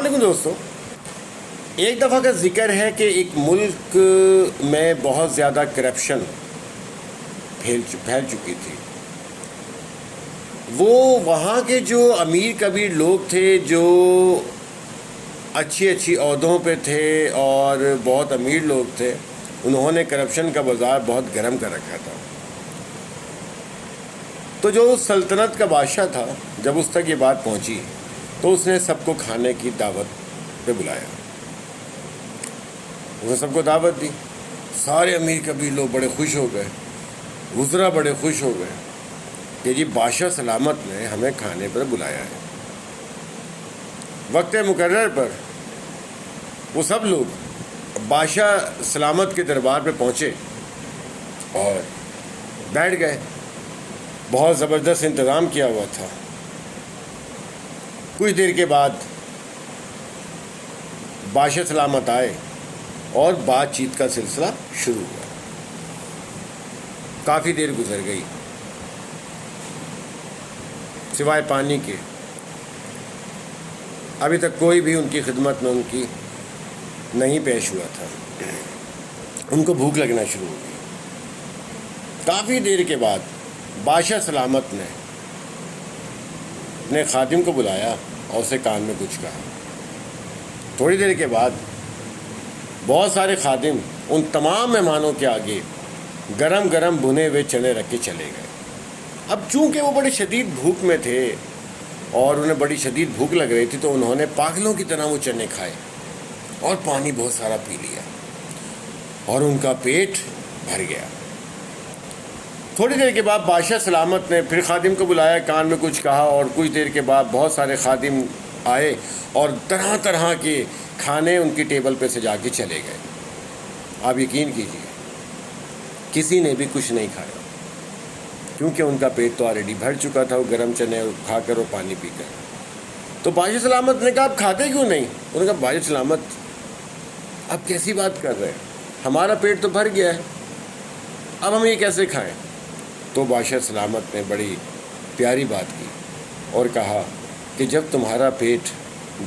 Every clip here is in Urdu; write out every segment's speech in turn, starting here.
علیکم دوستو، ایک دفعہ کا ذکر ہے کہ ایک ملک میں بہت زیادہ کرپشن پھیل چکی تھی۔ وہ وہاں کے جو امیر کبیر لوگ تھے، جو اچھی عہدوں پہ تھے اور بہت امیر لوگ تھے، انہوں نے کرپشن کا بازار بہت گرم کر رکھا تھا۔ تو جو سلطنت کا بادشاہ تھا، جب اس تک یہ بات پہنچی تو اس نے سب کو کھانے کی دعوت پہ بلایا۔ اس نے سب کو دعوت دی۔ سارے امیر کبیر لوگ بڑے خوش ہو گئے، وزراء بڑے خوش ہو گئے کہ جی بادشاہ سلامت نے ہمیں کھانے پر بلایا ہے۔ وقت مقرر پر وہ سب لوگ بادشاہ سلامت کے دربار پہ پہنچے اور بیٹھ گئے۔ بہت زبردست انتظام کیا ہوا تھا۔ کچھ دیر کے بعد بادشاہ سلامت آئے اور بات چیت کا سلسلہ شروع ہوا۔ کافی دیر گزر گئی، سوائے پانی کے ابھی تک کوئی بھی ان کی خدمت میں ان کی نہیں پیش ہوا تھا۔ ان کو بھوک لگنا شروع ہو گئی۔ کافی دیر کے بعد بادشاہ سلامت نے اپنے خادم کو بلایا اور اسے کان میں کچھ کہا۔ تھوڑی دیر کے بعد بہت سارے خادم ان تمام مہمانوں کے آگے گرم گرم بھنے ہوئے چنے رکھ کے چلے گئے۔ اب چونکہ وہ بڑے شدید بھوک میں تھے اور انہیں بڑی شدید بھوک لگ رہی تھی، تو انہوں نے پاگلوں کی طرح وہ چنے کھائے اور پانی بہت سارا پی لیا اور ان کا پیٹ بھر گیا۔ تھوڑی دیر کے بعد بادشاہ سلامت نے پھر خادم کو بلایا، کان میں کچھ کہا، اور کچھ دیر کے بعد بہت سارے خادم آئے اور طرح طرح کے کھانے ان کی ٹیبل پہ سجا کے چلے گئے۔ آپ یقین کیجیے کسی نے بھی کچھ نہیں کھایا، کیونکہ ان کا پیٹ تو آلریڈی بھر چکا تھا، وہ گرم چنے کھا کر اور پانی پی کر۔ تو بادشاہ سلامت نے کہا آپ کھاتے کیوں نہیں؟ انہوں نے کہا بادشاہ سلامت آپ کیسی بات کر رہے ہیں، ہمارا پیٹ تو بھر گیا ہے، اب ہم یہ کیسے کھائیں؟ تو بادشاہ سلامت نے بڑی پیاری بات کی اور کہا کہ جب تمہارا پیٹ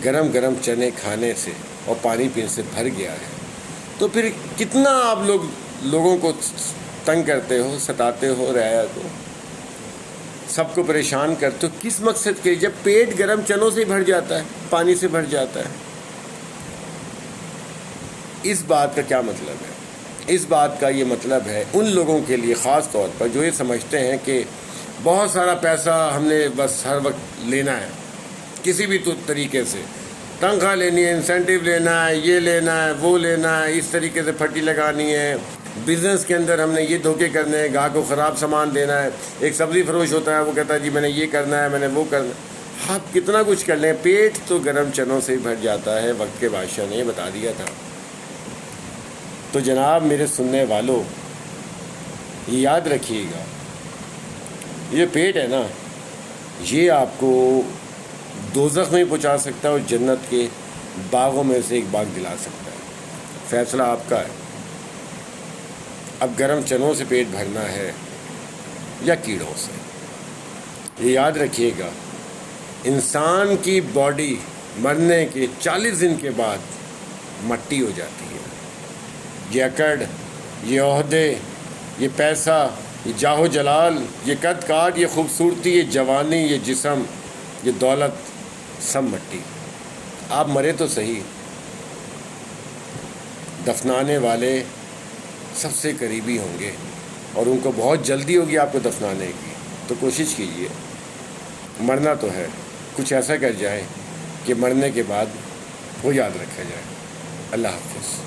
گرم گرم چنے کھانے سے اور پانی پینے سے بھر گیا ہے، تو پھر کتنا آپ لوگوں کو تنگ کرتے ہو، ستاتے ہو، رعایا کو سب کو پریشان کرتے ہو، کس مقصد کے؟ جب پیٹ گرم چنوں سے بھر جاتا ہے، پانی سے بھر جاتا ہے۔ اس بات کا کیا مطلب ہے؟ اس بات کا یہ مطلب ہے ان لوگوں کے لیے خاص طور پر جو یہ سمجھتے ہیں کہ بہت سارا پیسہ ہم نے بس ہر وقت لینا ہے، کسی بھی طریقے سے تنخواہ لینی ہے، انسینٹیو لینا ہے، یہ لینا ہے، وہ لینا ہے، اس طریقے سے پھٹی لگانی ہے، بزنس کے اندر ہم نے یہ دھوکے کرنے ہیں، گاہک کو خراب سامان دینا ہے۔ ایک سبزی فروش ہوتا ہے، وہ کہتا ہے جی میں نے یہ کرنا ہے، میں نے وہ کرنا ہے۔ آپ کتنا کچھ کر لیں، پیٹ تو گرم چنوں سے ہی بھر جاتا ہے، وقت کے بادشاہ نے یہ بتا دیا تھا۔ تو جناب میرے سننے والوں، یہ یاد رکھیے گا، یہ پیٹ ہے نا، یہ آپ کو دوزخ میں پہنچا سکتا ہے اور جنت کے باغوں میں سے ایک باغ دلا سکتا ہے۔ فیصلہ آپ کا ہے، اب گرم چنوں سے پیٹ بھرنا ہے یا کیڑوں سے۔ یہ یاد رکھیے گا، انسان کی باڈی مرنے کے 40 دن کے بعد مٹی ہو جاتی ہے۔ یہ اکڑ، یہ عہدے، یہ پیسہ، یہ جاہ و جلال، یہ قد کاٹ، یہ خوبصورتی، یہ جوانی، یہ جسم، یہ دولت، سب مٹی۔ آپ مرے تو صحیح، دفنانے والے سب سے قریبی ہوں گے اور ان کو بہت جلدی ہوگی آپ کو دفنانے کی۔ تو کوشش کیجیے، مرنا تو ہے، کچھ ایسا کر جائیں کہ مرنے کے بعد وہ یاد رکھا جائے۔ اللہ حافظ۔